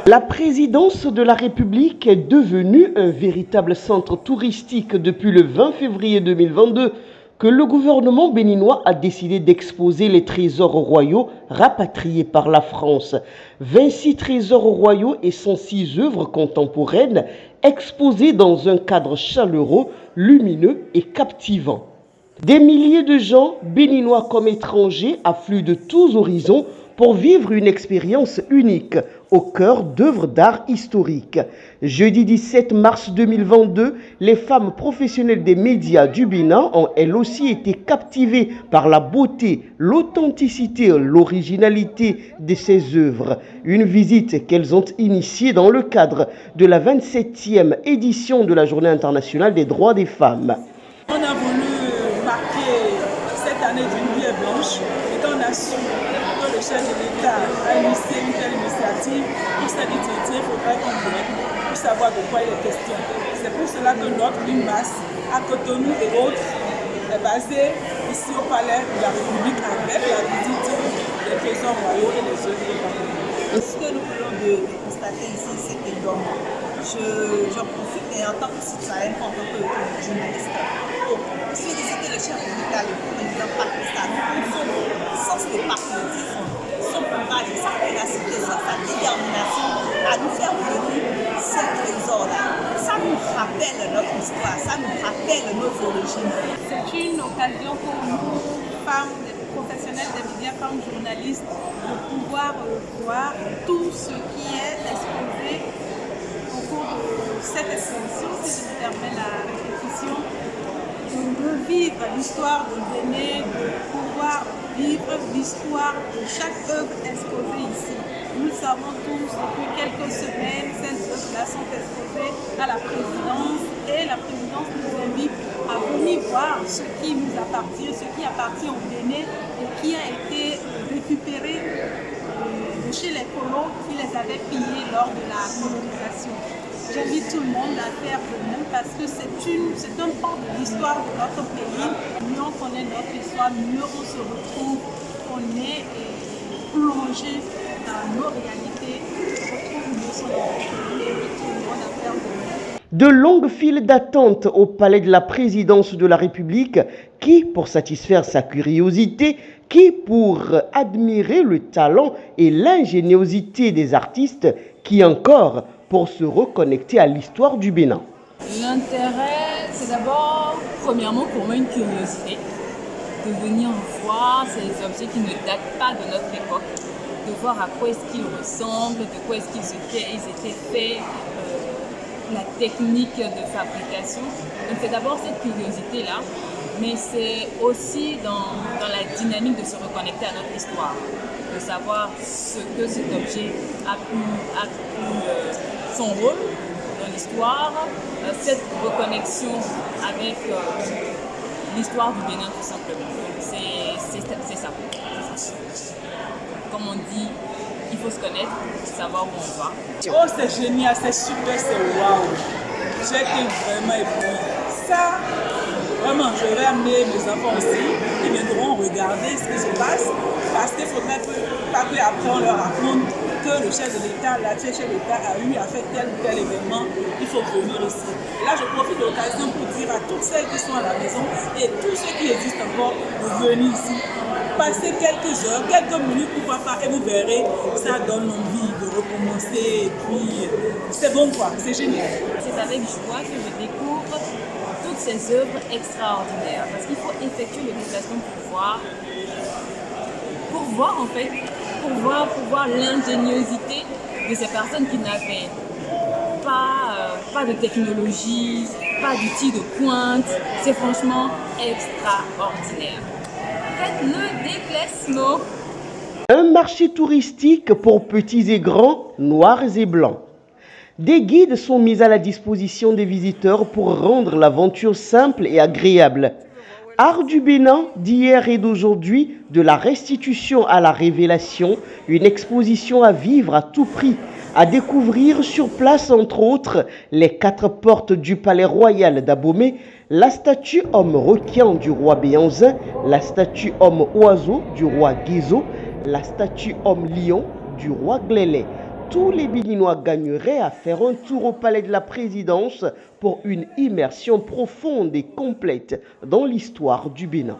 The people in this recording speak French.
La présidence de la République est devenue un véritable centre touristique depuis le 20 février 2022 que le gouvernement béninois a décidé d'exposer les trésors royaux rapatriés par la France. 26 trésors royaux et 106 œuvres contemporaines exposées dans un cadre chaleureux, lumineux et captivant. Des milliers de gens, béninois comme étrangers, affluent de tous horizons pour vivre une expérience unique au cœur d'œuvres d'art historiques. Jeudi 17 mars 2022, les femmes professionnelles des médias du Bénin ont elles aussi été captivées par la beauté, l'authenticité, l'originalité de ces œuvres. Une visite qu'elles ont initiée dans le cadre de la 27e édition de la Journée internationale des droits des femmes. On a voulu marquer cette année d'une bière blanche et quand on a su que le chef de l'État a initié une telle initiative, pour cette utilité, il faudrait qu'on vienne pour savoir de quoi il est question. C'est pour cela que notre limace à Cotonou et autres est basée ici au Palais de la République avec la visite des trésors royaux et des œuvres de Paris. Ce que nous voulons de constater ici, c'est que j'en profite et en tant que citoyenne, en tant que journaliste, pour féliciter le chef de l'État, le président Pakistan, pour son sens de patriotisme, son courage, sa ténacité, sa détermination à nous faire venir ces trésors-là. Ça nous rappelle notre histoire, ça nous rappelle nos origines. C'est une occasion pour nous, femmes, professionnels des médias, femmes journalistes, de pouvoir voir tout ce qui est exposé au cours de cette exposition, si je me permets la répétition, de vivre l'histoire de Bénin, de pouvoir vivre l'histoire de chaque œuvre exposée ici. Nous le savons tous, depuis quelques semaines, ces œuvres-là sont exposées à la présidence et la présidence nous invite à venir voir ce qui nous appartient, ce qui appartient au Bénin et qui a été récupéré de chez les colons qui les avaient pillés lors de la colonisation. J'invite tout le monde à faire de même parce que c'est un pan de l'histoire de notre pays. Mieux on connaît notre histoire, mieux on se retrouve, on est plongé dans nos réalités, on retrouve mieux son identité et tout le monde à faire de même. De longues files d'attente au palais de la présidence de la République, qui pour satisfaire sa curiosité, qui pour admirer le talent et l'ingéniosité des artistes, qui encore pour se reconnecter à l'histoire du Bénin. L'intérêt, c'est d'abord, premièrement pour moi, une curiosité, de venir voir ces objets qui ne datent pas de notre époque, de voir à quoi est-ce qu'ils ressemblent, de quoi est-ce qu'ils étaient faits, la technique de fabrication. Donc c'est d'abord cette curiosité-là, mais c'est aussi dans la dynamique de se reconnecter à notre histoire, de savoir ce que cet objet a pu son rôle dans l'histoire, cette reconnexion avec l'histoire du Bénin tout simplement. C'est ça. Comme on dit, il faut se connaître, savoir où on va. Oh, c'est génial, c'est super, c'est waouh. J'ai été vraiment ébloui. Ça, vraiment, je vais amener mes enfants aussi. Ils viendront regarder ce qui se passe parce qu'il faudrait pas qu'après on leur raconte que le chef de l'État, la chef de l'État a eu à faire tel ou tel événement. Il faut venir ici. Là, je profite de l'occasion pour dire à toutes celles qui sont à la maison et tous ceux qui existent encore de venir ici. Passez quelques heures, quelques minutes, pourquoi pas, et vous verrez, ça donne envie de recommencer, et puis c'est bon quoi, c'est génial. C'est avec joie que je découvre toutes ces œuvres extraordinaires, parce qu'il faut effectuer le déplacement pour voir l'ingéniosité de ces personnes qui n'avaient pas de technologie, pas d'outils de pointe, c'est franchement extraordinaire. Faites le déplacement. Un marché touristique pour petits et grands, noirs et blancs. Des guides sont mis à la disposition des visiteurs pour rendre l'aventure simple et agréable. Art du Bénin d'hier et d'aujourd'hui, de la restitution à la révélation, une exposition à vivre à tout prix, à découvrir sur place entre autres les 4 portes du palais royal d'Abomey, la statue homme requin du roi Béanzin, la statue homme oiseau du roi Guizot, la statue homme lion du roi Glélé. tous les Béninois gagneraient à faire un tour au palais de la présidence pour une immersion profonde et complète dans l'histoire du Bénin.